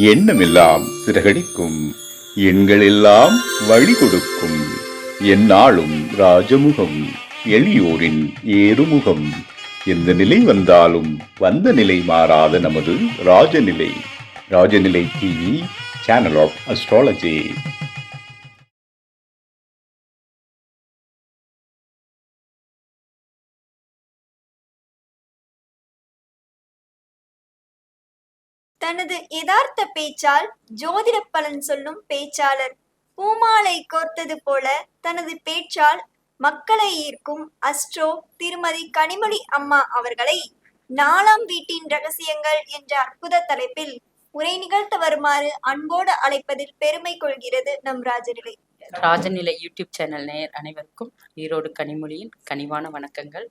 எண்ணமெல்லாம் சிறகடிக்கும், எண்களெல்லாம் வழி கொடுக்கும், எந்நாளும் ராஜமுகம், எளியோரின் ஏறுமுகம். எந்த நிலை வந்தாலும் வந்த நிலை மாறாத நமது Rajanilai. Rajanilai TV, channel of astrology. தனது யதார்த்த பேச்சால் ஜோதிட பலன் சொல்லும் பேச்சாளர். பூமாலை கோர்த்தது போல தனது பேச்சால் மக்களை ஈர்க்கும் அஸ்ட்ரோ திருமதி கனிமொழி அம்மா அவர்களை நாலாம் வீட்டின் ரகசியங்கள் என்ற அற்புத தலைப்பில் உரை நிகழ்த்த வருமாறு அன்போடு அழைப்பதில் பெருமை கொள்கிறது நம் ராஜநிலை. ராஜநிலை யூடியூப் சேனல் நேயர் அனைவருக்கும் ஈரோடு கனிமொழியின் கனிவான வணக்கங்கள்.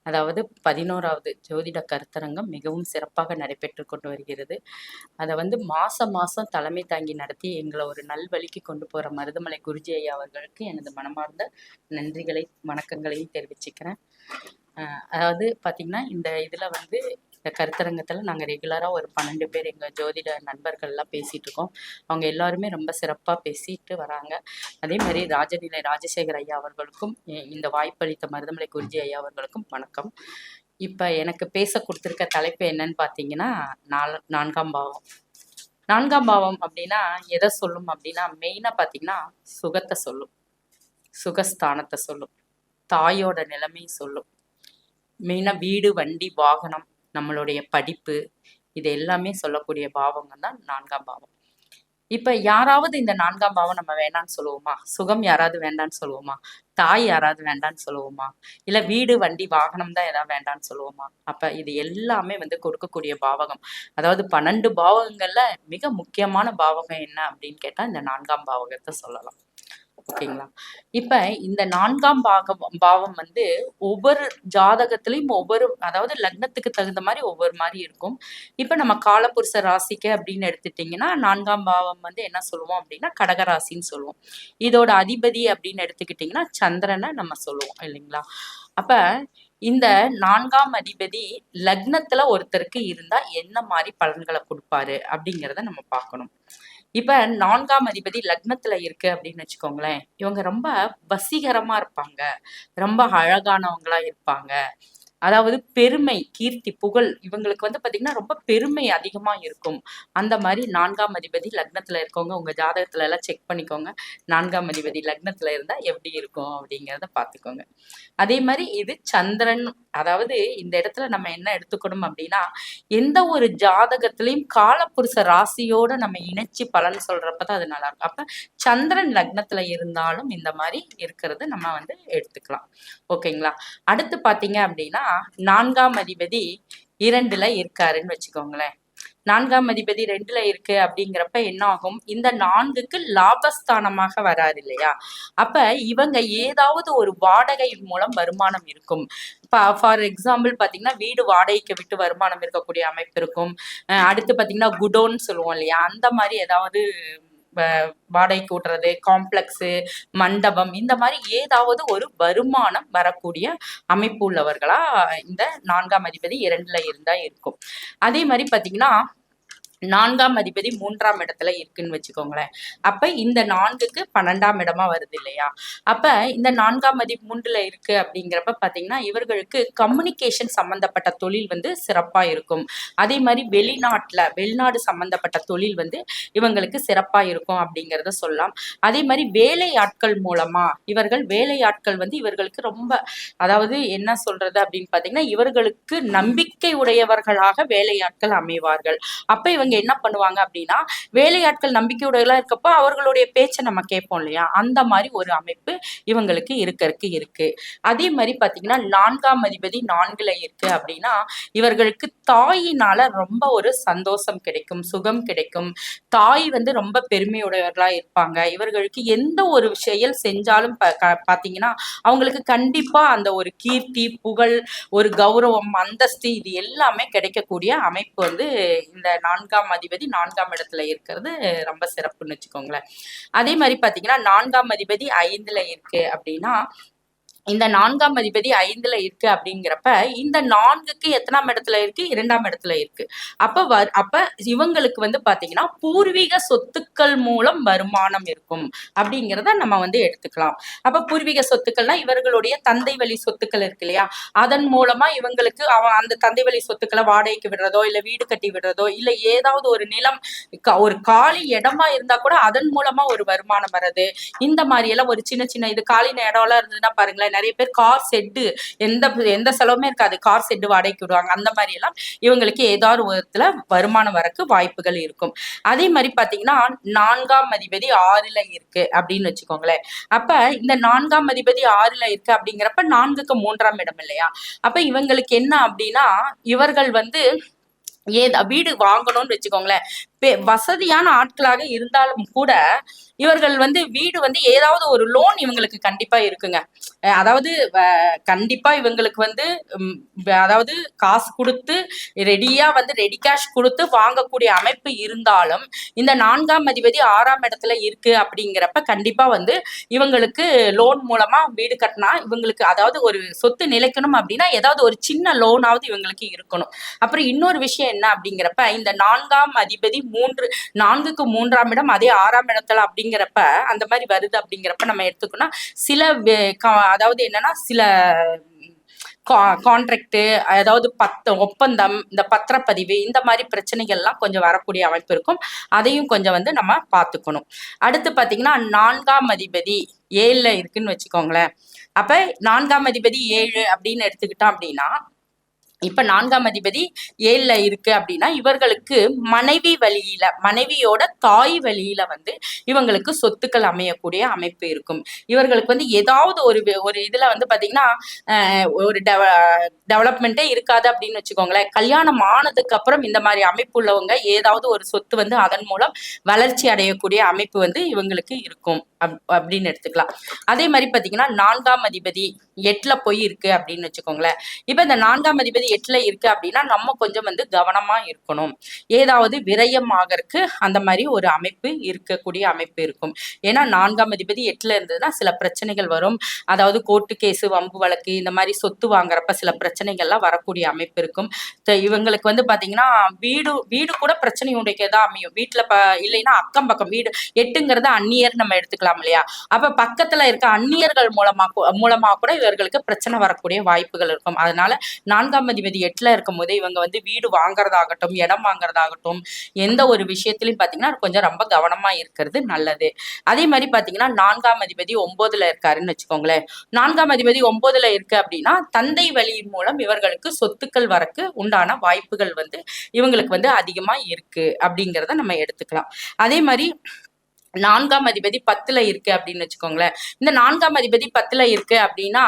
அதாவது 11வது ஜோதிட கருத்தரங்கம் மிகவும் சிறப்பாக நடைபெற்று கொண்டு வருகிறது. அதை மாசம் தலைமை தாங்கி நடத்தி எங்களை ஒரு நல்வழிக்கு கொண்டு போகிற மருதமலை குருஜி ஐயா அவர்களுக்கு எனது மனமார்ந்த நன்றிகளை வணக்கங்களையும் தெரிவிச்சுக்கிறேன். அதாவது பார்த்திங்கன்னா இந்த இதில் இந்த கருத்தரங்கத்தில் நாங்கள் ரெகுலராக ஒரு 12 பேர் எங்கள் ஜோதிட நண்பர்கள்லாம் பேசிகிட்டு இருக்கோம். அவங்க எல்லாருமே ரொம்ப சிறப்பாக பேசிட்டு வராங்க. அதே மாதிரி ராஜநிலை ராஜசேகர் ஐயா அவர்களுக்கும் இந்த வாய்ப்பளித்த மருதமலை குருஜி ஐயா அவர்களுக்கும் வணக்கம். இப்போ எனக்கு பேச கொடுத்துருக்க தலைப்பு என்னன்னு பார்த்தீங்கன்னா, நான்காம் பாவம். நான்காம் பாவம் அப்படின்னா எதை சொல்லும் அப்படின்னா, மெயினாக பார்த்தீங்கன்னா சுகத்தை சொல்லும், சுகஸ்தானத்தை சொல்லும், தாயோட நிலைமை சொல்லும். மெயினாக வீடு, வண்டி, வாகனம், நம்மளுடைய படிப்பு, இது எல்லாமே சொல்லக்கூடிய பாவங்கள் தான் நான்காம் பாவம். இப்போ யாராவது இந்த நான்காம் பாவம் நம்ம வேண்டான்னு சொல்லுவோமா? சுகம் யாராவது வேண்டான்னு சொல்லுவோமா? தாய் யாராவது வேண்டான்னு சொல்லுவோமா? இல்லை வீடு, வண்டி, வாகனம் தான் ஏதாவது வேண்டான்னு சொல்லுவோமா? அப்போ இது எல்லாமே கொடுக்கக்கூடிய பாவகம். அதாவது 12 பாவகங்கள்ல மிக முக்கியமான பாவகம் என்ன அப்படின்னு கேட்டால் இந்த நான்காம் பாவகத்தை சொல்லலாம். ஓகேங்களா? இப்ப இந்த நான்காம் பாவம் ஒவ்வொரு ஜாதகத்திலையும் அதாவது லக்னத்துக்கு தகுந்த மாதிரி ஒவ்வொரு மாதிரி இருக்கும். இப்ப நம்ம காலபுருஷ ராசிக்கு அப்படின்னு எடுத்துட்டீங்கன்னா, நான்காம் பாவம் என்ன சொல்லுவோம் அப்படின்னா கடகராசின்னு சொல்லுவோம். இதோட அதிபதி அப்படின்னு எடுத்துக்கிட்டீங்கன்னா சந்திரனை நம்ம சொல்லுவோம் இல்லைங்களா? அப்ப இந்த நான்காம் அதிபதி லக்னத்துல ஒருத்தருக்கு இருந்தா என்ன மாதிரி பலன்களை கொடுப்பாரு அப்படிங்கிறத நம்ம பார்க்கணும். இப்ப நான்காம் அதிபதி லக்னத்துல இருக்கு அப்படின்னு வச்சுக்கோங்களேன், இவங்க ரொம்ப வசீகரமா இருப்பாங்க, ரொம்ப அழகானவங்களா இருப்பாங்க. அதாவது பெருமை, கீர்த்தி, புகழ் இவங்களுக்கு பாத்தீங்கன்னா ரொம்ப பெருமை அதிகமா இருக்கும். அந்த மாதிரி நான்காம் அதிபதி லக்னத்துல இருக்கவங்க உங்க ஜாதகத்துல எல்லாம் செக் பண்ணிக்கோங்க. நான்காம் அதிபதி லக்னத்துல இருந்தா எப்படி இருக்கும் அப்படிங்கிறத பாத்துக்கோங்க. அதே மாதிரி இது சந்திரன். அதாவது இந்த இடத்துல நம்ம என்ன எடுத்துக்கணும் அப்படின்னா, எந்த ஒரு ஜாதகத்திலையும் காலபுருஷ ராசியோட நம்ம இணைச்சு பலன் சொல்றப்பதான் அது நல்லா இருக்கும். அப்ப சந்திரன் லக்னத்துல இருந்தாலும் இந்த மாதிரி இருக்கிறது நம்ம எடுத்துக்கலாம். ஓகேங்களா? அடுத்து பாத்தீங்க அப்படின்னா, நான்காம் அதிபதி 2ல இருக்காருன்னு வச்சுக்கோங்களேன். நான்காம் அதிபதி 2ல இருக்கு அப்படிங்கிறப்ப என்ன ஆகும்? இந்த 4க்கு லாபஸ்தானமாக வராது இல்லையா? அப்ப இவங்க ஏதாவது ஒரு வாடகை மூலம் வருமானம் இருக்கும். ஃபார் எக்ஸாம்பிள் பாத்தீங்கன்னா, வீடு வாடகைக்கு விட்டு வருமானம் இருக்கக்கூடிய அமைப்பு இருக்கும். அடுத்து பாத்தீங்கன்னா குடோன் சொல்லுவோம் இல்லையா? அந்த மாதிரி ஏதாவது வாடகைக்கு விட்டுறது, காம்ப்ளெக்ஸு, மண்டபம், இந்த மாதிரி ஏதாவது ஒரு வருமானம் வரக்கூடிய அமைப்பு உள்ளவர்களா இந்த நான்காம் அதிபதி 2ல இருந்தா இருக்கும். அதே மாதிரி பாத்தீங்கன்னா, நான்காம் அதிபதி 3ஆம் இடத்துல இருக்குன்னு வச்சுக்கோங்களேன். அப்ப இந்த 4க்கு 12ஆம் இடமா வருது இல்லையா? அப்ப இந்த நான்காம் அதிபதி 3ல இருக்கு அப்படிங்கிறப்ப பாத்தீங்கன்னா, இவர்களுக்கு கம்யூனிகேஷன் சம்பந்தப்பட்ட தொழில் சிறப்பா இருக்கும். அதே மாதிரி வெளிநாடு சம்பந்தப்பட்ட தொழில் இவங்களுக்கு சிறப்பா இருக்கும் அப்படிங்கிறத சொல்லலாம். அதே மாதிரி வேலையாட்கள் மூலமா இவர்கள் இவர்களுக்கு ரொம்ப, அதாவது என்ன சொல்றது அப்படின்னு பாத்தீங்கன்னா, இவர்களுக்கு நம்பிக்கை உடையவர்களாக வேலையாட்கள் அமைவார்கள். அப்ப இவங்க என்ன பண்ணுவாங்க அப்படின்னா, வேலையாட்கள் நம்பிக்கையுடையலா இருக்கப்போ அவர்களுடைய பேச்சை நம்ம கேட்போம் இல்லையா? அந்த மாதிரி ஒரு அமைப்பு இவங்களுக்கு இருக்கு. அதே மாதிரி பாத்தீங்கன்னா, நான்காம் அதிபதி 4ல இருக்கு அப்படின்னா, இவர்களுக்கு தாயினால ரொம்ப ஒரு சந்தோஷம் கிடைக்கும், சுகம் கிடைக்கும். தாய் ரொம்ப பெருமையுடையவர்களா இருப்பாங்க. இவர்களுக்கு எந்த ஒரு செயல் செஞ்சாலும் பாத்தீங்கன்னா, அவங்களுக்கு கண்டிப்பா அந்த ஒரு கீர்த்தி, புகழ், ஒரு கௌரவம், அந்தஸ்து இது எல்லாமே கிடைக்கக்கூடிய அமைப்பு இந்த 4ஆம் அதிபதி 4ஆம் இடத்துல இருக்கிறது ரொம்ப சிறப்புன்னு வச்சுக்கோங்களேன். அதே மாதிரி பாத்தீங்கன்னா, 4ஆம் அதிபதி 5ல இருக்கு அப்படின்னா, இந்த 4ஆம் அதிபதி 5ல இருக்கு அப்படிங்கிறப்ப இந்த 4க்கு எத்தனாம் இடத்துல இருக்கு? 2ஆம் இடத்துல இருக்கு. அப்ப இவங்களுக்கு வந்து பாத்தீங்கன்னா பூர்வீக சொத்துக்கள் மூலம் வருமானம் இருக்கும் அப்படிங்கிறத நம்ம வந்து எடுத்துக்கலாம். அப்ப பூர்வீக சொத்துக்கள்னா இவர்களுடைய தந்தை வழி சொத்துக்கள் இருக்கு இல்லையா, அதன் மூலமா இவங்களுக்கு அந்த தந்தை வழி சொத்துக்களை வாடகைக்கு விடுறதோ இல்ல வீடு கட்டி விடுறதோ இல்ல ஏதாவது ஒரு நிலம் ஒரு காலி இடமா இருந்தா கூட அதன் மூலமா ஒரு வருமானம் வர்றது, இந்த மாதிரி எல்லாம் ஒரு சின்ன சின்ன இது காலி இடம் எல்லாம் இருந்ததுன்னா பாருங்களேன், நிறைய பேர் கார் செட்டு எந்த எந்த செலவுமே இருக்காது, கார் செட்டு வாடகைக்கு விடுவாங்க. அந்த மாதிரி எல்லாம் இவங்களுக்கு ஏதாவது விதத்துல வருமானம் வரக்கு வாய்ப்புகள் இருக்கும். அதே மாதிரி பாத்தீங்கன்னா 4ஆம் அதிபதி 6ல இருக்கு அப்படின்னு வச்சுக்கோங்களேன். அப்ப இந்த 4ஆம் அதிபதி 6ல இருக்கு அப்படிங்கிறப்ப 4க்கு 3ஆம் இடம் இல்லையா, அப்ப இவங்களுக்கு என்ன அப்படின்னா இவர்கள் வந்து வீடு வாங்கணும்னு வச்சுக்கோங்களேன், வசதியான ஆட்களாக இருந்தாலும் கூட இவர்கள் வந்து வீடு வந்து ஏதாவது ஒரு லோன் இவங்களுக்கு கண்டிப்பா இருக்குங்க. அதாவது கண்டிப்பா இவங்களுக்கு வந்து அதாவது காசு கொடுத்து ரெடியா வந்து ரெடி கேஷ் கொடுத்து வாங்கக்கூடிய அமைப்பு இருந்தாலும் இந்த 4ஆம் அதிபதி 6ஆம் இடத்துல இருக்கு அப்படிங்கிறப்ப கண்டிப்பா வந்து இவங்களுக்கு லோன் மூலமா வீடு கட்டினா இவங்களுக்கு அதாவது ஒரு சொத்து நிலைக்கணும் அப்படின்னா ஏதாவது ஒரு சின்ன லோனாவது இவங்களுக்கு இருக்கணும். அப்புறம் இன்னொரு விஷயம் என்ன அப்படிங்கிறப்ப இந்த 4ஆம் அதிபதி 4க்கு 3ஆம் இடம் அதே 6ஆம் இடத்துல அப்படிங்கிறப்ப அந்த மாதிரி வருது அப்படிங்கிறப்ப நம்ம எடுத்துக்கணும் சில அதாவது என்னன்னா சில கான்ட்ராக்ட் அதாவது ஒப்பந்தம் இந்த பத்திரப்பதிவு இந்த மாதிரி பிரச்சனைகள்லாம் கொஞ்சம் வரக்கூடிய அமைப்பு இருக்கும். அதையும் கொஞ்சம் வந்து நம்ம பார்த்துக்கணும். அடுத்து பாத்தீங்கன்னா 4ஆம் அதிபதி 7ல இருக்குன்னு வச்சுக்கோங்களேன். அப்ப 4ஆம் அதிபதி 7 அப்படின்னு எடுத்துக்கிட்டோம் அப்படின்னா இப்ப 4ஆம் அதிபதி 7ல இருக்கு அப்படின்னா இவர்களுக்கு மனைவி வழியில மனைவியோட தாய் வழியில வந்து இவங்களுக்கு சொத்துக்கள் அமையக்கூடிய அமைப்பு இருக்கும். இவர்களுக்கு வந்து ஏதாவது ஒரு இதுல வந்து பாத்தீங்கன்னா ஒரு டெவலப்மெண்ட்டே இருக்காது அப்படின்னு வச்சுக்கோங்களேன். கல்யாணம் ஆனதுக்கு அப்புறம் இந்த மாதிரி அமைப்பு உள்ளவங்க ஏதாவது ஒரு சொத்து வந்து அதன் மூலம் வளர்ச்சி அடையக்கூடிய அமைப்பு வந்து இவங்களுக்கு இருக்கும் அப்படின்னு எடுத்துக்கலாம். அதே மாதிரி பாத்தீங்கன்னா 4ஆம் அதிபதி 8ல போய் இருக்கு அப்படின்னு வச்சுக்கோங்களேன். இப்ப இந்த 4ஆம் அதிபதி 8ல இருக்கு அப்படின்னா நம்ம கொஞ்சம் வந்து கவனமா இருக்கணும். ஏதாவது விரயம் ஆகறதுக்கு அந்த மாதிரி ஒரு அமைப்பு இருக்கக்கூடிய அமைப்பு இருக்கும். ஏன்னா 4ஆம் அதிபதி 8ல இருந்ததுன்னா சில பிரச்சனைகள் வரும். அதாவது கோர்ட்டு கேஸ் வம்பு வழக்கு இந்த மாதிரி சொத்து வாங்குறப்ப சில பிரச்சனைகள்லாம் வரக்கூடிய அமைப்பு இருக்கும். இவங்களுக்கு வந்து பாத்தீங்கன்னா வீடு கூட பிரச்சனை உடைக்கதான் அமையும். வீட்டுல இல்லைன்னா அக்கம் பக்கம் வீடு 8ங்கிறத அந்நியர் நம்ம எடுத்துக்கலாம் இல்லையா. அப்ப பக்கத்துல இருக்க அந்நியர்கள் மூலமா கூட இவர்களுக்கு பிரச்சனை வரக்கூடிய வாய்ப்புகள் இருக்கும். அதனால 4ஆம் அதிபதி 8ல இருக்கும் போதே இவங்க வந்து வீடு வாங்குறதாகட்டும் இடம் வாங்குறதாகட்டும் எந்த ஒரு விஷயத்திலையும் பாத்தீங்கன்னா கொஞ்சம் ரொம்ப கவனமா இருக்கிறது நல்லது. அதே மாதிரி பாத்தீங்கன்னா 4ஆம் அதிபதி 9ல இருக்காருன்னு வச்சுக்கோங்களேன். 4ஆம் அதிபதி 9ல இருக்கு அப்படின்னா தந்தை வழியின் மூலம் இவர்களுக்கு சொத்துக்கள் வரக்கு உண்டான வாய்ப்புகள் வந்து இவங்களுக்கு வந்து அதிகமா இருக்கு அப்படிங்கிறத நம்ம எடுத்துக்கலாம். அதே மாதிரி 4ஆம் அதிபதி 10ல இருக்கு அப்படின்னு வச்சுக்கோங்களேன். இந்த 4ஆம் அதிபதி 10ல இருக்கு அப்படின்னா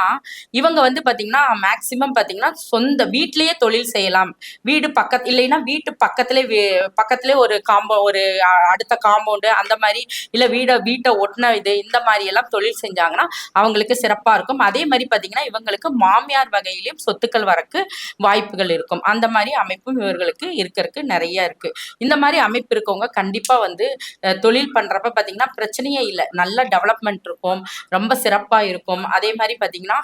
இவங்க வந்து பாத்தீங்கன்னா மேக்சிமம் பாத்தீங்கன்னா சொந்த வீட்லயே தொழில் செய்யலாம். வீடு இல்லைன்னா வீட்டு பக்கத்திலே ஒரு அடுத்த காம்பவுண்டு அந்த மாதிரி இல்ல வீட்டை ஒட்டின இந்த மாதிரி எல்லாம் தொழில் செஞ்சாங்கன்னா அவங்களுக்கு சிறப்பா இருக்கும். அதே மாதிரி பாத்தீங்கன்னா இவங்களுக்கு மாமியார் வகையிலும் சொத்துக்கள் வரக்கு வாய்ப்புகள் இருக்கும். அந்த மாதிரி அமைப்பும் இவர்களுக்கு இருக்கிறதுக்கு நிறைய இருக்கு. இந்த மாதிரி அமைப்பு இருக்கவங்க கண்டிப்பா வந்து தொழில் பண்றப்ப பாத்தீங்கன்னா பிரச்சனையே இல்லை, நல்ல டெவலப்மெண்ட் இருக்கும், ரொம்ப சிறப்பா இருக்கும். அதே மாதிரி பாத்தீங்கன்னா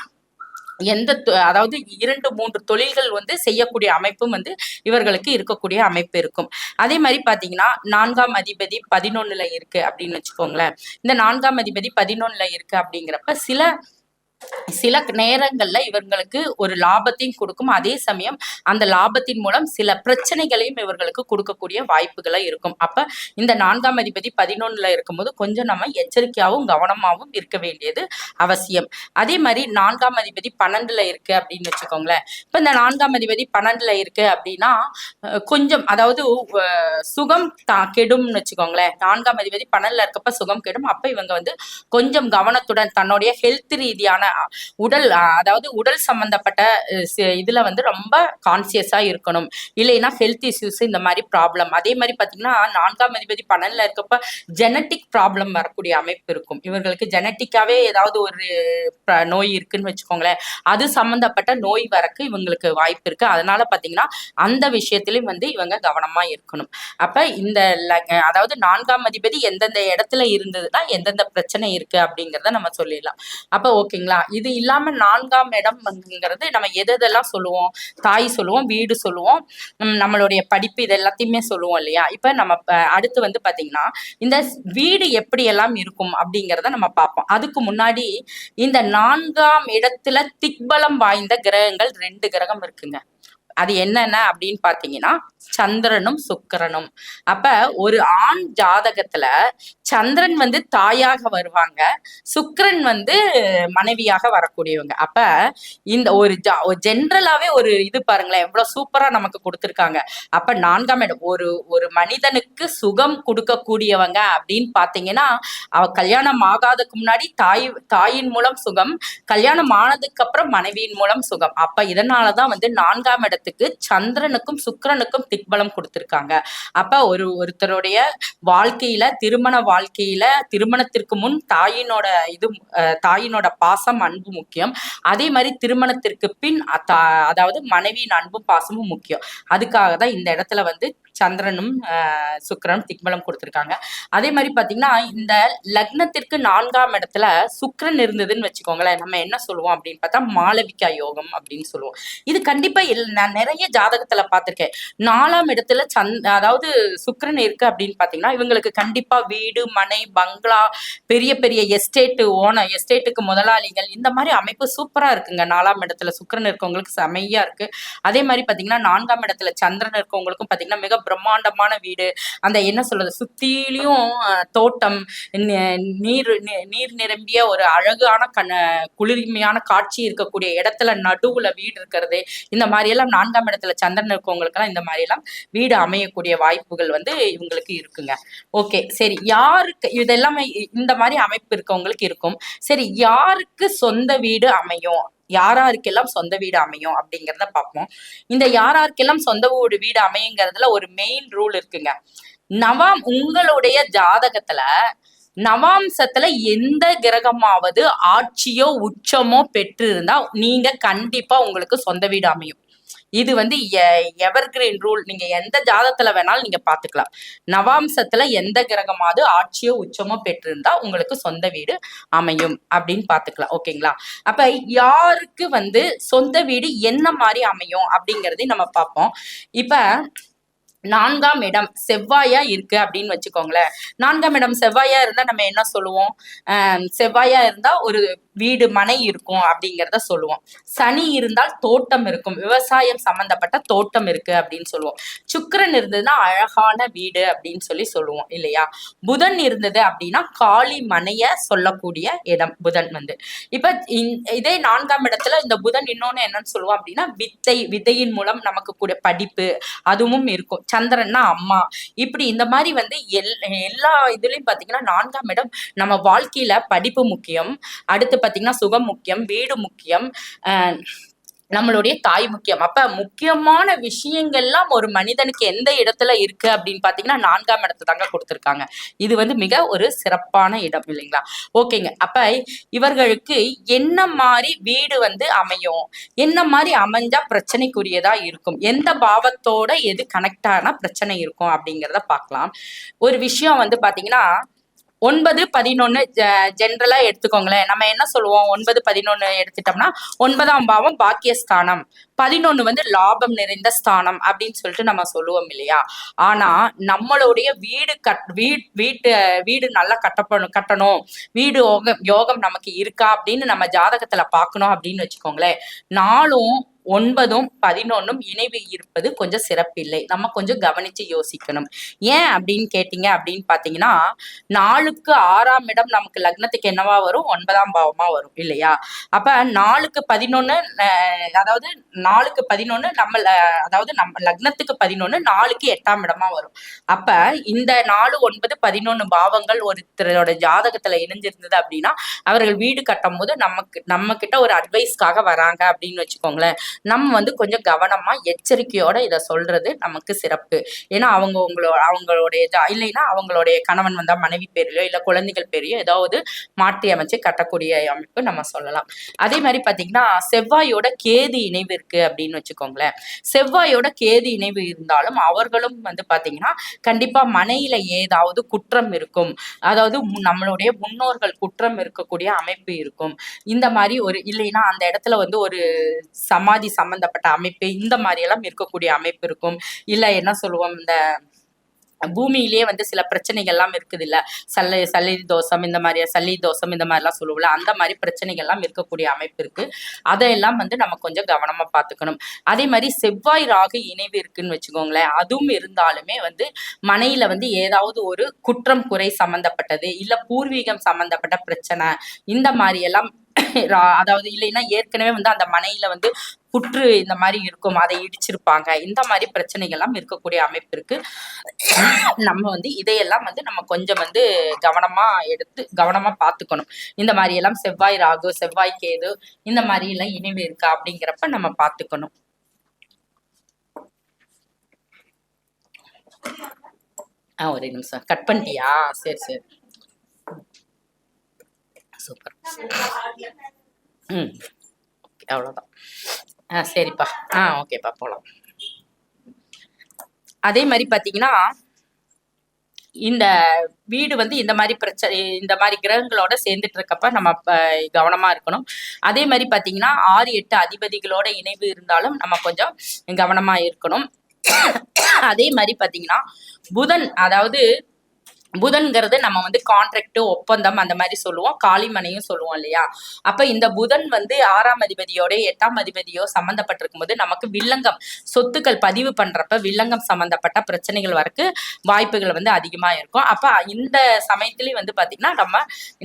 அதாவது 2-3 தொழில்கள் வந்து செய்யக்கூடிய அமைப்பும் வந்து இவர்களுக்கு இருக்கக்கூடிய அமைப்பு இருக்கும். அதே மாதிரி பாத்தீங்கன்னா 4ஆம் அதிபதி 11ல இருக்கு அப்படின்னு வச்சுக்கோங்களேன். இந்த 4ஆம் அதிபதி 11ல இருக்கு அப்படிங்கிறப்ப சில நேரங்கள்ல இவர்களுக்கு ஒரு லாபத்தையும் கொடுக்கும். அதே சமயம் அந்த லாபத்தின் மூலம் சில பிரச்சனைகளையும் இவர்களுக்கு கொடுக்கக்கூடிய வாய்ப்புகளை இருக்கும். அப்ப இந்த 4ஆம் அதிபதி 11ல இருக்கும்போது கொஞ்சம் நம்ம எச்சரிக்கையாகவும் கவனமாகவும் இருக்க வேண்டியது அவசியம். அதே மாதிரி 4ஆம் அதிபதி 12ல இருக்கு அப்படின்னு வச்சுக்கோங்களேன். இப்ப இந்த 4ஆம் அதிபதி 12ல இருக்கு அப்படின்னா கொஞ்சம் அதாவது சுகம் கெடும்னு வச்சுக்கோங்களேன். 4ஆம் அதிபதி 12ல இருக்கப்ப சுகம் கெடும். அப்ப இவங்க வந்து கொஞ்சம் கவனத்துடன் தன்னுடைய ஹெல்த் ரீதியான அதாவது உடல் சம்பந்தப்பட்ட இதுல வந்து ரொம்ப கான்சியஸா இருக்கணும். இல்லைன்னா ஹெல்த் இஷ்யூஸ் இந்த மாதிரி ப்ராப்ளம். அதே மாதிரி பாத்தீங்கன்னா 4ஆம் அதிபதி 12ல இருக்கப்ப ஜெனட்டிக் ப்ராப்ளம் வரக்கூடிய அமைப்பு இருக்கும். இவர்களுக்கு ஜெனட்டிக்காவே ஏதாவது ஒரு நோய் இருக்குன்னு வச்சுக்கோங்களேன், அது சம்பந்தப்பட்ட நோய் வரக்கு இவங்களுக்கு வாய்ப்பு இருக்கு. அதனால பாத்தீங்கன்னா அந்த விஷயத்திலயும் வந்து இவங்க கவனமா இருக்கணும். அப்ப இந்த அதாவது 4ஆம் அதிபதி எந்தெந்த இடத்துல இருந்ததுன்னா எந்தெந்த பிரச்சனை இருக்கு அப்படிங்கிறத நம்ம சொல்லிடலாம். அப்ப ஓகேங்களா. ஓகேங்களா? இது இல்லாம 4ஆம் இடம்ங்கிறது நம்ம எதெல்லாம் சொல்லுவோம்? தாய் சொல்லுவோம், வீடு சொல்லுவோம், நம்மளுடைய படிப்பு இது எல்லாத்தையுமே சொல்லுவோம் இல்லையா? இப்ப நம்ம அடுத்து வந்து பாத்தீங்கன்னா, இந்த வீடு எப்படியெல்லாம் இருக்கும் அப்படிங்கிறத நம்ம பார்ப்போம். அதுக்கு முன்னாடி இந்த 4ஆம் இடத்துல திக்பலம் வாய்ந்த கிரகங்கள் 2 கிரகம் இருக்குங்க. அது என்னென்ன அப்படின்னு பாத்தீங்கன்னா, சந்திரனும் சுக்கிரனும். அப்ப ஒரு ஆண் ஜாதகத்துல சந்திரன் வந்து தாயாக வருவாங்க, சுக்கிரன் வந்து மனைவியாக வரக்கூடியவங்க. அப்ப இந்த ஒரு ஜென்ரலாவே ஒரு இது பாருங்களேன், எவ்வளவு சூப்பரா நமக்கு கொடுத்திருக்காங்க. அப்ப 4ஆம் இடம் ஒரு மனிதனுக்கு சுகம் கொடுக்கக்கூடியவங்க அப்படின்னு பாத்தீங்கன்னா, அவ கல்யாணம் ஆகாததுக்கு முன்னாடி தாயின் மூலம் சுகம், கல்யாணம் ஆனதுக்கு அப்புறம் மனைவியின் மூலம் சுகம். அப்ப இதனாலதான் வந்து 4ஆம் இடத்துக்கு சந்திரனுக்கும் சுக்கிரனுக்கும் திக்பலம் கொடுத்திருக்காங்க. அப்ப ஒருத்தருடைய வாழ்க்கையில, திருமண வாழ்க்கையில, திருமணத்திற்கு முன் தாயினோட பாசம், அன்பு முக்கியம். அதே மாதிரி திருமணத்திற்கு பின் அதாவது மனைவியின் அன்பும் பாசமும் முக்கியம். அதுக்காக தான் இந்த இடத்துல வந்து சந்திரனும் சுக்கிரனும் திக்பலம் கொடுத்திருக்காங்க. அதே மாதிரி பாத்தீங்கன்னா, இந்த லக்னத்திற்கு 4ஆம் இடத்துல சுக்கிரன் இருந்ததுன்னு வச்சுக்கோங்களேன், நம்ம என்ன சொல்லுவோம் அப்படின்னு பார்த்தா மாளவிகா யோகம் அப்படின்னு சொல்லுவோம். இது கண்டிப்பா நான் நிறைய ஜாதகத்துல பார்த்திருக்கேன். 4ஆம் இடத்துல அதாவது சுக்கிரன் இருக்கு அப்படின்னு பாத்தீங்கன்னா, இவங்களுக்கு கண்டிப்பா வீடு, மனை, பங்களா, பெரிய பெரிய எஸ்டேட்டுக்கு முதலாளிகள், இந்த மாதிரி அமைப்பு சூப்பரா இருக்குங்க. 4ஆம் இடத்துல சுக்கிரன் இருக்கவங்களுக்கு செமையா இருக்கு. அதே மாதிரி பாத்தீங்கன்னா 4ஆம் இடத்துல சந்திரன் இருக்கவங்களுக்கும் பாத்தீங்கன்னா மிக பிரம்மாண்டமான வீடு, அந்த என்ன சொல்றது, சுத்திலையும் தோட்டம், நீர் நிரம்பிய ஒரு அழகான குளிர்மையான காட்சி இருக்கக்கூடிய இடத்துல நடுவுல வீடு இருக்கிறது. இந்த மாதிரி எல்லாம் 4ஆம் இடத்துல சந்திரன் இருக்கவங்களுக்கு எல்லாம் இந்த மாதிரி எல்லாம் வீடு அமையக்கூடிய வாய்ப்புகள் வந்து இவங்களுக்கு இருக்குங்க. ஓகே, சரி, யாருக்கு இதெல்லாமே இந்த மாதிரி அமைப்பு இருக்கவங்களுக்கு இருக்கும். சரி, யாருக்கு சொந்த வீடு அமையும், யாராருக்கெல்லாம் சொந்த வீடு அமையும் அப்படிங்கிறத பார்ப்போம். இந்த யாராருக்கெல்லாம் சொந்த வீடு அமையுங்கிறதுல ஒரு மெயின் ரூல் இருக்குங்க. உங்களுடைய ஜாதகத்துல நவாம்சத்துல எந்த கிரகமாவது ஆட்சியோ உச்சமோ பெற்று இருந்தா நீங்க கண்டிப்பா உங்களுக்கு சொந்த வீடு அமையும். இது வந்து எவர்கிரீன் ரூல். நீங்க எந்த ஜாதகத்துல வேணாலும் நீங்க பாத்துக்கலாம். நவாம்சத்துல எந்த கிரகமாவது ஆட்சியோ உச்சமோ பெற்றிருந்தா உங்களுக்கு சொந்த வீடு அமையும் அப்படின்னு பாத்துக்கலாம். ஓகேங்களா? அப்ப யாருக்கு வந்து சொந்த வீடு என்ன மாதிரி அமையும் அப்படிங்கறதையும் நம்ம பார்ப்போம். இப்ப 4ஆம் இடம் செவ்வாயா இருக்கு அப்படின்னு வச்சுக்கோங்களேன். 4ஆம் இடம் செவ்வாயா இருந்தா நம்ம என்ன சொல்லுவோம்? செவ்வாயா இருந்தா ஒரு வீடு, மனை இருக்கும் அப்படிங்கிறத சொல்லுவோம். சனி இருந்தால் தோட்டம் இருக்கும், விவசாயம் சம்பந்தப்பட்ட தோட்டம் இருக்கு அப்படின்னு சொல்லுவோம். சுக்கிரன் இருந்ததுன்னா அழகான வீடு அப்படின்னு சொல்லுவோம் இல்லையா? புதன் இருந்தது அப்படின்னா காளி மனைய சொல்லக்கூடிய இடம் புதன் வந்து. இப்ப இதே 4ஆம் இடத்துல இந்த புதன் இன்னொன்னு என்னன்னு சொல்லுவோம் அப்படின்னா வித்தையின் மூலம் நமக்கு கூட படிப்பு அதுவும் இருக்கும். சந்திரன்னா அம்மா. இப்படி இந்த மாதிரி வந்து எல்லா இதுலயும் பாத்தீங்கன்னா 4ஆம் இடம் நம்ம வாழ்க்கையில படிப்பு முக்கியம், அடுத்து பாத்தீங்கன்னா சுகம் முக்கியம், வீடு முக்கியம், நம்மளுடைய தாய் முக்கியம். அப்ப முக்கியமான விஷயங்கள்லாம் ஒரு மனிதனுக்கு எந்த இடத்துல இருக்கு அப்படின்னு பாத்தீங்கன்னா 4ஆம் இடத்துல தாங்க கொடுத்திருக்காங்க. இது வந்து மிக ஒரு சிறப்பான இடம் இல்லைங்களா? ஓகேங்க. அப்ப இவர்களுக்கு என்ன மாதிரி வீடு வந்து அமையும், என்ன மாதிரி அமைஞ்சா பிரச்சனைக்குரியதா இருக்கும், எந்த பாவத்தோட எது கனெக்ட் ஆனா பிரச்சனை இருக்கும் அப்படிங்கிறத பார்க்கலாம். ஒரு விஷயம் வந்து பாத்தீங்கன்னா 9, 11 ஜென்ரலா எடுத்துக்கோங்களேன். நம்ம என்ன சொல்லுவோம்? 9, 11 எடுத்துட்டோம்னா 9ஆம் பாவம் பாக்கியஸ்தானம், 11 வந்து லாபம் நிறைந்த ஸ்தானம் அப்படின்னு சொல்லிட்டு நம்ம சொல்லுவோம் இல்லையா? ஆனா நம்மளுடைய வீடு நல்லா கட்டணும், வீடு யோகம் நமக்கு இருக்கா அப்படின்னு நம்ம ஜாதகத்துல பார்க்கணும் அப்படின்னு வச்சுக்கோங்களேன். 4ம் 9ம் 11ம் இணைவு இருப்பது கொஞ்சம் சிறப்பில்லை. நம்ம கொஞ்சம் கவனிச்சு யோசிக்கணும். ஏன் அப்படின்னு கேட்டீங்க அப்படின்னு பாத்தீங்கன்னா 4க்கு 6ஆம் இடம் நமக்கு லக்னத்துக்கு என்னவா வரும்? 9ஆம் பாவமா வரும் இல்லையா? அப்ப 4க்கு 11 அதாவது 4க்கு 11 அதாவது நம்ம லக்னத்துக்கு 11 4க்கு 8ஆம் இடமா வரும். அப்ப இந்த 4, 9, 11 பாவங்கள் ஒருத்தரோட ஜாதகத்துல இணைஞ்சிருந்தது அப்படின்னா அவர்கள் வீடு கட்டும் போது நம்ம கிட்ட ஒரு அட்வைஸ்க்காக வராங்க அப்படின்னு வச்சுக்கோங்களேன். நம்ம வந்து கொஞ்சம் கவனமா எச்சரிக்கையோட இதை சொல்றது நமக்கு சிறப்பு. ஏன்னா அவங்களுடைய இல்லைன்னா அவங்களுடைய கணவன் வந்தா மனைவி பேர்லயோ இல்ல குழந்தைகள் பேரையோ ஏதாவது மாற்றி அமைச்சு கட்டக்கூடிய அமைப்பு நம்ம சொல்லலாம். அதே மாதிரி பாத்தீங்கன்னா செவ்வாயோட கேது இணைவு இருக்கு அப்படின்னு வச்சுக்கோங்களேன். செவ்வாயோட கேது இணைவு இருந்தாலும் அவர்களும் வந்து பாத்தீங்கன்னா கண்டிப்பா மனையில ஏதாவது குற்றம் இருக்கும். அதாவது நம்மளுடைய முன்னோர்கள் குற்றம் இருக்கக்கூடிய அமைப்பு இருக்கும். இந்த மாதிரி ஒரு இல்லைன்னா அந்த இடத்துல வந்து ஒரு சமாதி சம்பந்தப்பட்ட அமைப்பு இந்த மாதிரி எல்லாம் இருக்கக்கூடிய அமைப்பு இருக்கும். இல்ல என்ன சொல்லுவோம், இந்த பூமியிலேயே வந்து சில பிரச்சனைகள் எல்லாம் இருக்குது இல்ல, சல்லி தோஷம் இந்த மாதிரி சல்லி தோஷம் இந்த மாதிரி எல்லாம் சொல்லுவோம்ல, அந்த மாதிரி பிரச்சனைகள் எல்லாம் இருக்கக்கூடிய அமைப்பு இருக்கு. அதையெல்லாம் வந்து நம்ம கொஞ்சம் கவனமா பார்த்துக்கணும். அதே மாதிரி செவ்வாய் ராகு இணைவு இருக்குன்னு வச்சுக்கோங்களேன். அதுவும் இருந்தாலுமே வந்து மனையில வந்து ஏதாவது ஒரு குற்றம் குறை சம்பந்தப்பட்டது இல்ல பூர்வீகம் சம்பந்தப்பட்ட பிரச்சனை இந்த மாதிரி எல்லாம் அதாவது இல்லைன்னா ஏற்கனவே வந்து அந்த மனையில வந்து புற்று இந்த மாதிரி இருக்கும், அதை இடிச்சிருப்பாங்க, இந்த மாதிரி பிரச்சனைகள் எல்லாம் இருக்கக்கூடிய அமைப்பு இருக்கு. நம்ம வந்து இதையெல்லாம் வந்து நம்ம கொஞ்சம் வந்து கவனமா பார்த்துக்கணும். இந்த மாதிரி எல்லாம் செவ்வாய் ராகு செவ்வாய் கேது இந்த மாதிரி எல்லாம் இணைவு இருக்கா அப்படிங்கிறப்ப நம்ம பார்த்துக்கணும். ஒரே நிமிஷம், கட் பண்ணிட்டியா? சரி சரி, சூப்பர். அவ்வளவுதான். சரிப்பா. ஓகேப்பா, போலாம். அதே மாதிரி பாத்தீங்கன்னா இந்த வீடு வந்து இந்த மாதிரி பிரச்சனை இந்த மாதிரி கிரகங்களோட சேர்ந்துட்டு இருக்கப்ப நம்ம கவனமா இருக்கணும். அதே மாதிரி பாத்தீங்கன்னா 6-8 அதிபதிகளோட இணைவு இருந்தாலும் நம்ம கொஞ்சம் கவனமா இருக்கணும். அதே மாதிரி பாத்தீங்கன்னா புதன்கிறது நம்ம வந்து கான்ட்ராக்ட் ஒப்பந்தம் அந்த மாதிரி சொல்லுவோம், காளிமனையும் சொல்லுவோம் இல்லையா. அப்ப இந்த புதன் வந்து 6ஆம் அதிபதியோட 8ஆம் அதிபதியோ சம்பந்தப்பட்டிருக்கும் போது நமக்கு வில்லங்கம் சொத்துக்கள் பதிவு பண்றப்ப வில்லங்கம் சம்பந்தப்பட்ட பிரச்சனைகள் வரக்கு வாய்ப்புகள் வந்து அதிகமா இருக்கும். அப்ப இந்த சமயத்திலயும் வந்து பாத்தீங்கன்னா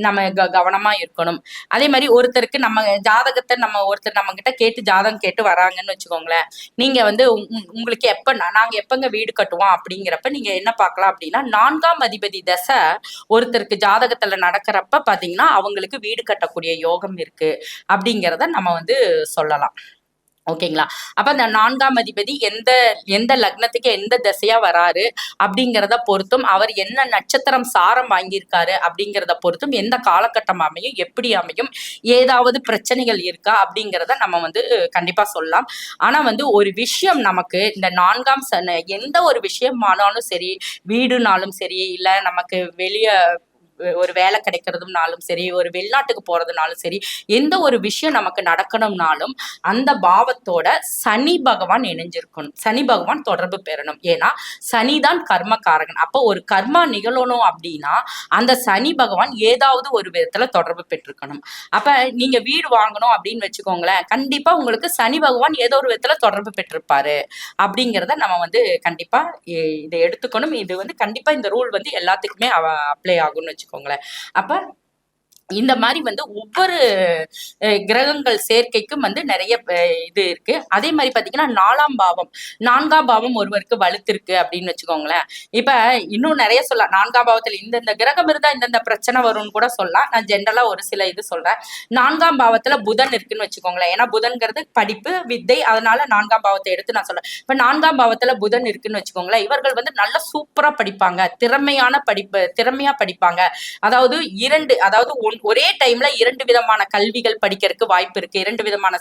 நம்ம கவனமா இருக்கணும். அதே மாதிரி ஒருத்தருக்கு நம்ம ஜாதகத்தை ஒருத்தர் நம்ம கிட்ட கேட்டு ஜாதகம் கேட்டு வராங்கன்னு வச்சுக்கோங்களேன். நீங்க வந்து உங்களுக்கு நாங்க எப்பங்க வீடு கட்டுவோம் அப்படிங்கிறப்ப நீங்க என்ன பார்க்கலாம் அப்படின்னா 4ஆம் அதிபதி தசை ஒருத்தருக்கு ஜாதகத்துல நடக்கிறப்ப பாத்தீங்கன்னா அவங்களுக்கு வீடு கட்டக்கூடிய யோகம் இருக்கு அப்படிங்கிறத நம்ம வந்து சொல்லலாம். ஓகேங்களா. அப்ப அந்த 4ஆம் அதிபதி எந்த லக்னத்துக்கு எந்த திசையா வராரு அப்படிங்கிறத பொறுத்தும், அவர் என்ன நட்சத்திரம் சாரம் வாங்கியிருக்காரு அப்படிங்கிறத பொறுத்தும் எந்த காலகட்டம் அமையும், எப்படி அமையும், ஏதாவது பிரச்சனைகள் இருக்கா அப்படிங்கிறத நம்ம வந்து கண்டிப்பா சொல்லலாம். ஆனா வந்து ஒரு விஷயம், நமக்கு இந்த 4ஆம் எந்த ஒரு விஷயமானாலும் சரி, வீடுனாலும் சரி, இல்ல நமக்கு வெளியே ஒரு வேலை கிடைக்கிறதுனாலும் சரி, ஒரு வெளிநாட்டுக்கு போறதுனாலும் சரி, எந்த ஒரு விஷயம் நமக்கு நடக்கணும்னாலும் அந்த பாவத்தோட சனி பகவான் இணைஞ்சிருக்கணும், சனி பகவான் தொடர்பு பெறணும். ஏன்னா சனிதான் கர்ம காரகன். அப்போ ஒரு கர்மா நிகழணும் அப்படின்னா அந்த சனி பகவான் ஏதாவது ஒரு விதத்துல தொடர்பு பெற்றிருக்கணும். அப்ப நீங்க வீடு வாங்கணும் அப்படின்னு வச்சுக்கோங்களேன், கண்டிப்பா உங்களுக்கு சனி பகவான் ஏதோ ஒரு விதத்துல தொடர்பு பெற்றிருப்பாரு அப்படிங்கிறத நம்ம வந்து கண்டிப்பா இதை எடுத்துக்கணும். இது வந்து கண்டிப்பா இந்த ரூல் வந்து எல்லாத்துக்குமே அப்ளை ஆகும்னு வச்சுக்கோங்களேன். அப்ப இந்த மாதிரி வந்து ஒவ்வொரு கிரகங்கள் சேர்க்கைக்கும் வந்து நிறைய இது இருக்கு. அதே மாதிரி பாத்தீங்கன்னா 4ஆம் பாவம் ஒருவருக்கு வலுத்திருக்கு அப்படின்னு வச்சுக்கோங்களேன். இப்ப இன்னும் நிறைய சொல்லலாம். 4ஆம் பாவத்துல இந்த கிரகம் இருந்தா இந்த பிரச்சனை வரும்னு கூட சொல்லலாம். நான் ஜென்ரலா ஒரு சில இது சொல்றேன். 4ஆம் பாவத்துல புதன் இருக்குன்னு வச்சுக்கோங்களேன். ஏன்னா புதன்கிறது படிப்பு வித்தை, அதனால 4ஆம் பாவத்தை எடுத்து நான் சொல்றேன். இப்ப 4ஆம் பாவத்துல புதன் இருக்குன்னு வச்சுக்கோங்களேன். இவர்கள் வந்து நல்லா சூப்பரா படிப்பாங்க, திறமையா படிப்பாங்க. அதாவது ஒரே டைம்ல 2 விதமான கல்விகள் படிக்கிறதுக்கு வாய்ப்பு இருக்கு, 2 விதமான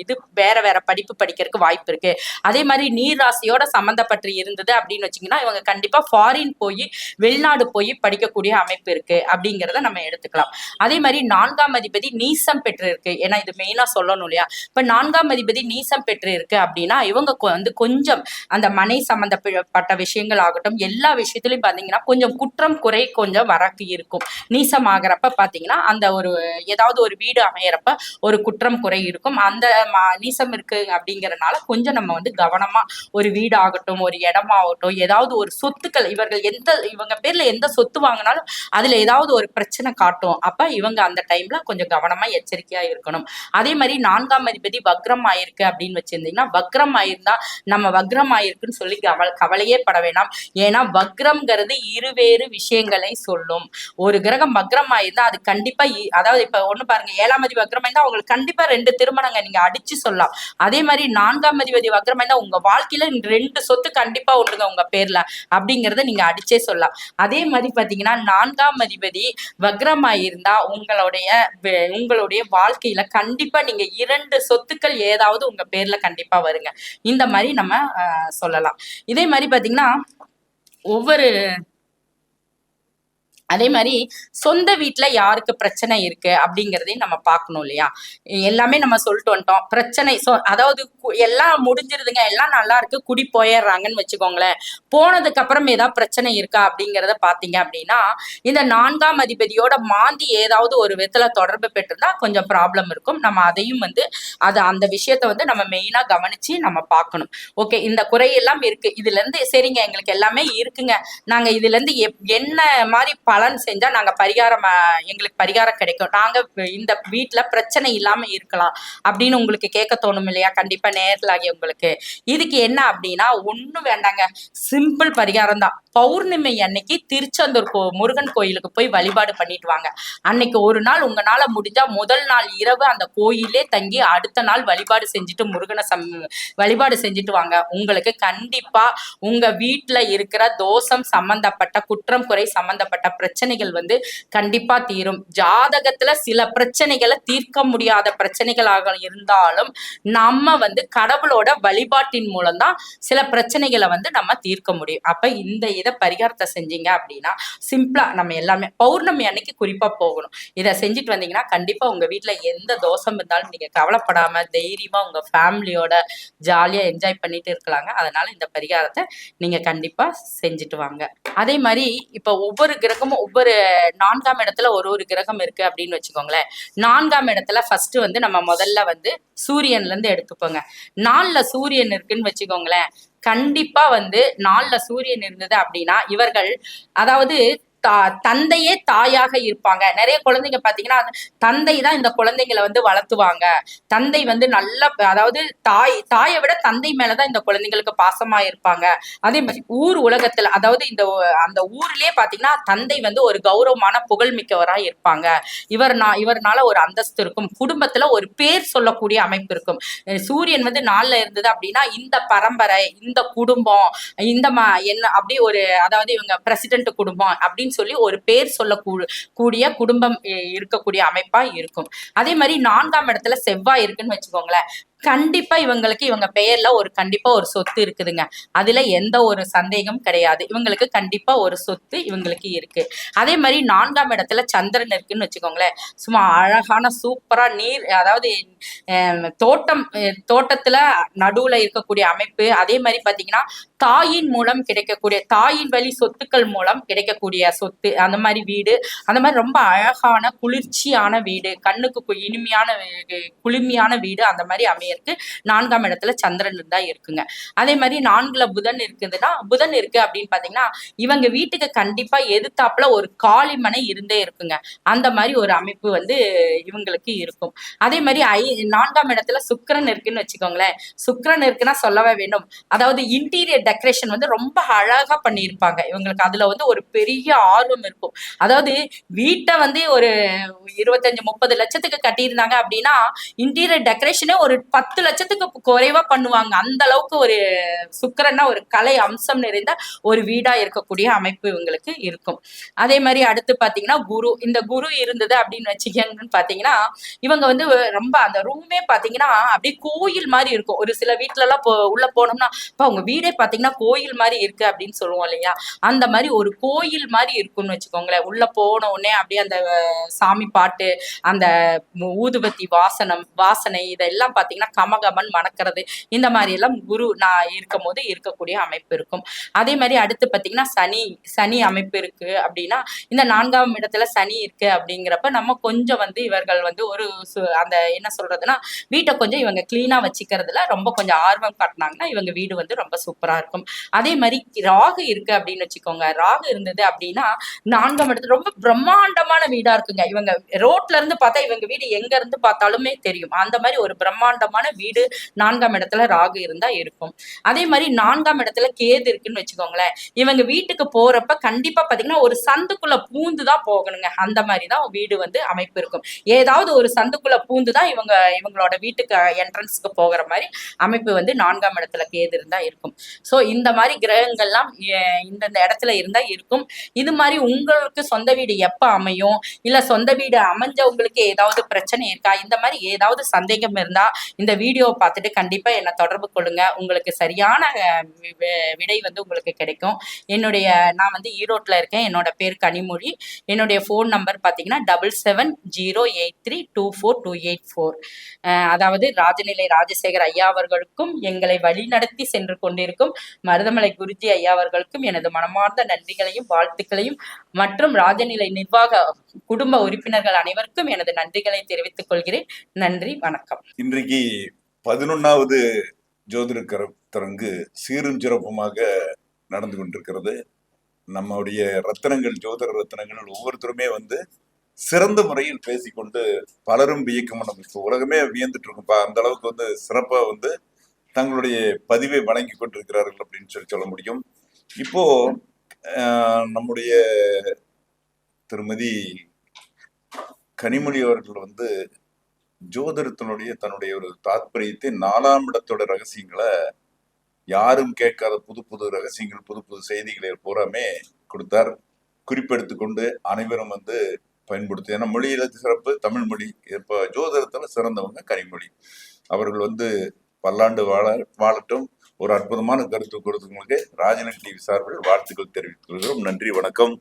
இது வேற படிப்பு படிக்கிறதுக்கு வாய்ப்பு இருக்கு. அதே மாதிரி நீர் ராசியோட சம்பந்தப்பட்டு இருந்தது அப்படின்னு வச்சீங்கன்னா இவங்க கண்டிப்பா ஃபாரின் போய் வெளிநாடு போய் படிக்கக்கூடிய அமைப்பு இருக்கு அப்படிங்கிறத நம்ம எடுத்துக்கலாம். அதே மாதிரி 4ஆம் அதிபதி நீசம் பெற்று இருக்கு. ஏன்னா இது மெயினா சொல்லணும் இல்லையா. இப்ப 4ஆம் அதிபதி நீசம் பெற்று இருக்கு அப்படின்னா இவங்க வந்து கொஞ்சம் அந்த மனை சம்பந்தப்பட்ட விஷயங்கள் ஆகட்டும், எல்லா விஷயத்திலயும் பாத்தீங்கன்னா கொஞ்சம் குற்றம் குறை கொஞ்சம் வரக்கு இருக்கும். நீசம் ஆகிறப்ப பாத்தீங்கன்னா அந்த ஏதாவது ஒரு வீடு அமையறப்ப ஒரு குற்றம் குறை இருக்கும். அந்த நீசம் இருக்கு அப்படிங்கறதுனால கொஞ்சம் நம்ம வந்து கவனமா ஒரு வீடு ஆகட்டும், ஒரு இடமாகட்டும், ஏதாவது ஒரு சொத்துக்கள் இவங்க பேர்ல எந்த சொத்து வாங்கினாலும் அதுல ஏதாவது ஒரு பிரச்சனை காட்டும். அப்ப இவங்க அந்த டைம்ல கொஞ்சம் கவனமா எச்சரிக்கையா இருக்கணும். அதே மாதிரி 4ஆம் அதிபதி வக்ரம் ஆயிருக்கு அப்படின்னு வச்சிருந்தீங்கன்னா, வக்ரம் ஆயிருந்தா நம்ம வக்ரம் ஆயிருக்குன்னு சொல்லி கவலையே பட வேண்டாம். ஏன்னா வக்ரம்ங்கிறது இருவேறு விஷயங்களை சொல்லும். ஒரு கிரகம் வக்ரம் ஆயிருந்தா அது கண்டிப்பா அதாவது இப்ப ஒண்ணு பாருங்க, 7ஆம் அதிபதி வக்ரமா இருந்தா அவங்களுக்கு கண்டிப்பா 2 திருமணங்க நீங்க அடிச்சு சொல்லலாம். அதே மாதிரி 4ஆம் அதிபதி வக்ரமா இருந்தா உங்க வாழ்க்கையில 2 சொத்து கண்டிப்பா உண்டுங்க உங்க பேர்ல அப்படிங்கறத நீங்க அடிச்சே சொல்லலாம். அதே மாதிரி பாத்தீங்கன்னா 4ஆம் அதிபதி வக்ரமா இருந்தா உங்களுடைய வாழ்க்கையில கண்டிப்பா நீங்க 2 சொத்துக்கள் ஏதாவது உங்க பேர்ல கண்டிப்பா வருங்க. இந்த மாதிரி நம்ம சொல்லலாம். இதே மாதிரி பாத்தீங்கன்னா ஒவ்வொரு அதே மாதிரி சொந்த வீட்டுல யாருக்கு பிரச்சனை இருக்கு அப்படிங்கறதையும் நம்ம பார்க்கணும் இல்லையா? எல்லாமே நம்ம சொல்லிட்டு வந்துட்டோம். பிரச்சனை அதாவது எல்லாம் முடிஞ்சிருதுங்க, எல்லாம் நல்லா இருக்கு, குடி போயிடுறாங்கன்னு வச்சுக்கோங்களேன். போனதுக்கு அப்புறம் ஏதாவது பிரச்சனை இருக்கா அப்படிங்கறத பாத்தீங்க அப்படின்னா, இந்த 4ஆம் அதிபதியோட மாந்தி ஏதாவது ஒரு விதத்துல தொடர்பு பெற்றிருந்தா கொஞ்சம் ப்ராப்ளம் இருக்கும். நம்ம அதையும் அந்த விஷயத்த நம்ம மெயினா கவனிச்சு நம்ம பார்க்கணும். ஓகே, இந்த குறையெல்லாம் இருக்கு, இதுல இருந்து சரிங்க எங்களுக்கு எல்லாமே இருக்குங்க, நாங்க இதுல இருந்து என்ன மாதிரி பலன் செஞ்சா நாங்க எங்களுக்கு பரிகாரம் கிடைக்கும், நாங்க இந்த வீட்டுல பிரச்சனை இல்லாம இருக்கலாம் அப்படின்னு உங்களுக்கு கேட்க தோணும் இல்லையா? கண்டிப்பா நேர்களாகி உங்களுக்கு இதுக்கு என்ன அப்படின்னா ஒண்ணும் வேண்டாங்க, சிம்பிள் பரிகாரம் தான். பௌர்ணமி அன்னைக்கு திருச்செந்தூர் முருகன் கோயிலுக்கு போய் வழிபாடு பண்ணிட்டு வாங்க. அன்னைக்கு ஒரு நாள் உங்களால முடிஞ்சா முதல் நாள் இரவு அந்த கோயிலே தங்கி அடுத்த நாள் வழிபாடு செஞ்சுட்டு வழிபாடு செஞ்சுட்டு வாங்க. உங்களுக்கு கண்டிப்பா உங்க வீட்டுல இருக்கிற தோஷம் சம்பந்தப்பட்ட குற்றம் குறை சம்பந்தப்பட்ட பிரச்சனைகள் கண்டிப்பா தீரும். ஜாதகத்துல சில பிரச்சனைகளை தீர்க்க முடியாத பிரச்சனைகளாக இருந்தாலும் நம்ம கடவுளோட வழிபாட்டின் மூலம் தான் சில பிரச்சனைகளை நம்ம தீர்க்க முடியும். அப்ப இத பரிகாரத்தை செஞ்சீங்க அப்படின்னா சிம்பிளா நம்ம எல்லாமே பௌர்ணமி அன்னைக்கு குறிப்பா போகணும். இதை செஞ்சுட்டு வந்தீங்கன்னா கண்டிப்பா உங்க வீட்டுல எந்த தோஷம் இருந்தாலும் நீங்க கவலைப்படாம தைரியமா உங்க ஃபேமிலியோட ஜாலியா என்ஜாய் பண்ணிட்டு இருக்கலாங்க. அதனால இந்த பரிகாரத்தை நீங்க கண்டிப்பா செஞ்சுட்டு வாங்க. அதே மாதிரி இப்ப ஒவ்வொரு கிரகமும் ஒவ்வொரு 4ஆம் இடத்துல ஒரு கிரகம் இருக்கு அப்படின்னு வச்சுக்கோங்களேன். 4ஆம் இடத்துல ஃபர்ஸ்ட் நம்ம முதல்ல சூரியன்ல இருந்து எடுத்துப்போங்க. 4ல சூரியன் இருக்குன்னு வச்சுக்கோங்களேன். கண்டிப்பா 4ல சூரியன் இருந்தது அப்படின்னா இவர்கள் அதாவது தந்தையே தாயாக இருப்பாங்க. நிறைய குழந்தைங்க பாத்தீங்கன்னா தந்தை தான் இந்த குழந்தைங்களை வளர்த்துவாங்க. தந்தை நல்ல அதாவது தாயை விட தந்தை மேலதான் இந்த குழந்தைங்களுக்கு பாசமா இருப்பாங்க. அதே மாதிரி ஊர் உலகத்துல அதாவது அந்த ஊர்லயே பாத்தீங்கன்னா தந்தை ஒரு கௌரவமான புகழ்மிக்கவரா இருப்பாங்க. இவர்னால ஒரு அந்தஸ்து இருக்கும், குடும்பத்துல ஒரு பேர் சொல்லக்கூடிய அமைப்பு இருக்கும். சூரியன் 4ல இருந்தது அப்படின்னா இந்த பரம்பரை, இந்த குடும்பம், இந்த என்ன அப்படி ஒரு அதாவது இவங்க பிரசிடென்ட் குடும்பம் அப்படின்னு சொல்லி ஒரு பேர் சொல்லக்கூடிய குடும்பம் இருக்கக்கூடிய அமைப்பா இருக்கும். அதே மாதிரி 4ஆம் இடத்துல செவ்வாய் இருக்குன்னு வச்சுக்கோங்களேன். கண்டிப்பா இவங்க பெயர்ல கண்டிப்பா ஒரு சொத்து இருக்குதுங்க. அதுல எந்த ஒரு சந்தேகம் கிடையாது. இவங்களுக்கு கண்டிப்பா ஒரு சொத்து இவங்களுக்கு இருக்கு. அதே மாதிரி 4ஆம் இடத்துல சந்திரன் இருக்குன்னு வச்சுக்கோங்களேன். சும்மா அழகான சூப்பரா நீர் அதாவது தோட்டத்துல நடுவுல இருக்கக்கூடிய அமைப்பு. அதே மாதிரி பாத்தீங்கன்னா தாயின் மூலம் கிடைக்கக்கூடிய தாயின் வழி சொத்துக்கள் மூலம் கிடைக்கக்கூடிய சொத்து, அந்த மாதிரி வீடு, அந்த மாதிரி ரொம்ப அழகான குளிர்ச்சியான வீடு, கண்ணுக்கு இனிமையான குளுமையான வீடு அந்த மாதிரி அமையருக்கு 4ஆம் இடத்துல சந்திரன் இருந்தா இருக்குங்க. அதே மாதிரி 4ல புதன் இருக்குதுன்னா புதன் இருக்கு அப்படின்னு பாத்தீங்கன்னா இவங்க வீட்டுக்கு கண்டிப்பா எதிர்த்தாப்புல ஒரு காளிமனை இருந்தே இருக்குங்க. அந்த மாதிரி ஒரு அமைப்பு இவங்களுக்கு இருக்கும். அதே மாதிரி 4ஆம் இடத்துல சுக்கிரன் இருக்குன்னு வச்சுக்கோங்களேன். சுக்கிரன் இருக்குன்னா சொல்லவே வேண்டும். அதாவது இன்டீரியர் டெக்கரேஷன் ரொம்ப அழகா பண்ணியிருப்பாங்க. இவங்களுக்கு அதுல ஒரு பெரிய ஆர்வம் இருக்கும். அதாவது வீட்டை ஒரு 25-30 லட்சத்துக்கு கட்டியிருந்தாங்க அப்படின்னா இன்டீரியர் டெக்கரேஷனே ஒரு 10 லட்சத்துக்கு குறைவா பண்ணுவாங்க. அந்த அளவுக்கு ஒரு சுக்கிரன்னா ஒரு கலை அம்சம் நிறைந்த ஒரு வீடா இருக்கக்கூடிய அமைப்பு இவங்களுக்கு இருக்கும். அதே மாதிரி அடுத்து பாத்தீங்கன்னா குரு. இந்த குரு இருந்தது அப்படின்னு வச்சுக்கங்கன்னு பாத்தீங்கன்னா இவங்க ரொம்ப அந்த ரூமே பாத்தீங்கன்னா அப்படியே கோயில் மாதிரி இருக்கும். ஒரு சில வீட்டுல எல்லாம் உள்ள போனோம்னா உங்க வீடே பாத்தீங்கன்னா கோயில் மாதிரி இருக்கு அப்படின்னு சொல்லுவோம் இல்லையா? அந்த மாதிரி ஒரு கோயில் மாதிரி இருக்கும்னு வச்சுக்கோங்களேன். உள்ள போன உடனே அப்படியே அந்த சாமி பாட்டு, அந்த ஊதுபத்தி வாசனை இதெல்லாம் பாத்தீங்கன்னா கமகமன் மணக்கிறது, இந்த மாதிரி எல்லாம் குரு இருக்கும் போது இருக்கக்கூடிய அமைப்பு இருக்கும். அதே மாதிரி அடுத்து பாத்தீங்கன்னா சனி அமைப்பு இருக்கு அப்படின்னா இந்த 4ஆம் இடத்துல சனி இருக்கு அப்படிங்கிறப்ப நம்ம கொஞ்சம் இவர்கள் ஒரு அந்த என்ன சொல்றதுன்னா வீட்டை கொஞ்சம் இவங்க கிளீனா வச்சுக்கிறதுல ரொம்ப கொஞ்சம் ஆர்வம் காட்டினாங்கன்னா இவங்க வீடு ரொம்ப சூப்பரா இருக்கும். அதே மாதிரி ராகு இருக்கு அப்படின்னு வச்சுக்கோங்க. ராகு இருந்தது அப்படின்னா 4ஆம் இடத்துல ரொம்ப பிரம்மாண்டமான வீடா இருக்குங்க. இவங்க ரோட்ல இருந்து பார்த்தா இவங்க வீடு எங்க இருந்து பார்த்தாலுமே தெரியும். அந்த மாதிரி ஒரு பிரம்மாண்டமான அனுகூலமான வீடு 4ஆம் இடத்துல ராகு இருந்தா இருக்கும். அதே மாதிரி 4ஆம் இடத்துல கேது இருக்குன்னு வச்சுக்கோங்களேன், இவங்க வீட்டுக்கு போறப்ப கண்டிப்பா பாத்தீங்கன்னா ஒரு சந்துக்குள்ள பூந்துதான் போகணுங்க. அந்த மாதிரிதான் வீடு வந்து அமைப்பு இருக்கும். ஏதாவது ஒரு சந்துக்குள்ள பூந்துதான் இவங்களோட வீட்டுக்கு என்ட்ரன்ஸ்க்கு போகிற மாதிரி அமைப்பு வந்து 4ஆம் இடத்துல கேது இருந்தா இருக்கும். சோ இந்த மாதிரி கிரகங்கள்லாம் இந்தந்த இடத்துல இருந்தா இருக்கும். இது மாதிரி உங்களுக்கு சொந்த வீடு எப்ப அமையும், இல்ல சொந்த வீடு அமைஞ்சவங்களுக்கு ஏதாவது பிரச்சனை இருக்கா, இந்த மாதிரி ஏதாவது சந்தேகம் இருந்தா இந்த வீடியோவை பார்த்துட்டு கண்டிப்பா என்னை தொடர்பு கொள்ளுங்க. உங்களுக்கு சரியான விடை வந்து உங்களுக்கு கிடைக்கும். நான் வந்து ஈரோட்ல இருக்கேன். என்னோட பேர் கனிமொழி. என்னுடைய போன் நம்பர் பாத்தீங்கன்னா 7708324284. அதாவது ராஜநிலை ராஜசேகர் ஐயா அவர்களுக்கும் எங்களை வழிநடத்தி சென்று கொண்டிருக்கும் மருதமலை குருஜி ஐயா அவர்களுக்கும் எனது மனமார்ந்த நன்றிகளையும் வாழ்த்துக்களையும் மற்றும் ராஜநிலை நிர்வாக குடும்ப உறுப்பினர்கள் அனைவருக்கும் எனது நன்றிகளை தெரிவித்துக் கொள்கிறேன். நன்றி, வணக்கம். இன்றைக்கு 11வது ஜோதிட கருத்தரங்கு சீரும் சிறப்புமாக நடந்து கொண்டிருக்கிறது. நம்முடைய ரத்தனங்கள், ஜோதிட ரத்தனங்கள் ஒவ்வொருத்தருமே வந்து சிறந்த முறையில் பேசிக்கொண்டு பலரும் வியக்கும். நம்ம உலகமே வியந்துட்டு இருக்கும்பா, அந்த அளவுக்கு வந்து சிறப்பா வந்து தங்களுடைய பதிவை வழங்கி கொண்டிருக்கிறார்கள் அப்படின்னு சொல்ல முடியும். இப்போ நம்முடைய திருமதி கனிமொழி அவர்கள் வந்து ஜோதிடத்தினுடைய தன்னுடைய ஒரு தாத்பரியத்தை 4ஆம் இடத்தோட ரகசியங்களை யாரும் கேட்காத புது புது ரகசியங்கள், புது புது செய்திகளை பூராமே கொடுத்தார். குறிப்பெடுத்து கொண்டு அனைவரும் வந்து பயன்படுத்து. ஏன்னா மொழியில சிறப்பு தமிழ் மொழி. இப்ப ஜோதிடத்துல சிறந்தவங்க கனிமொழி அவர்கள் வந்து பல்லாண்டு வாழட்டும். ஒரு அற்புதமான கருத்து கொடுத்தவங்களுக்கு ராஜநிலை டிவி சார்பில் வாழ்த்துக்கள் தெரிவித்துக் கொள்கிறோம். நன்றி, வணக்கம்.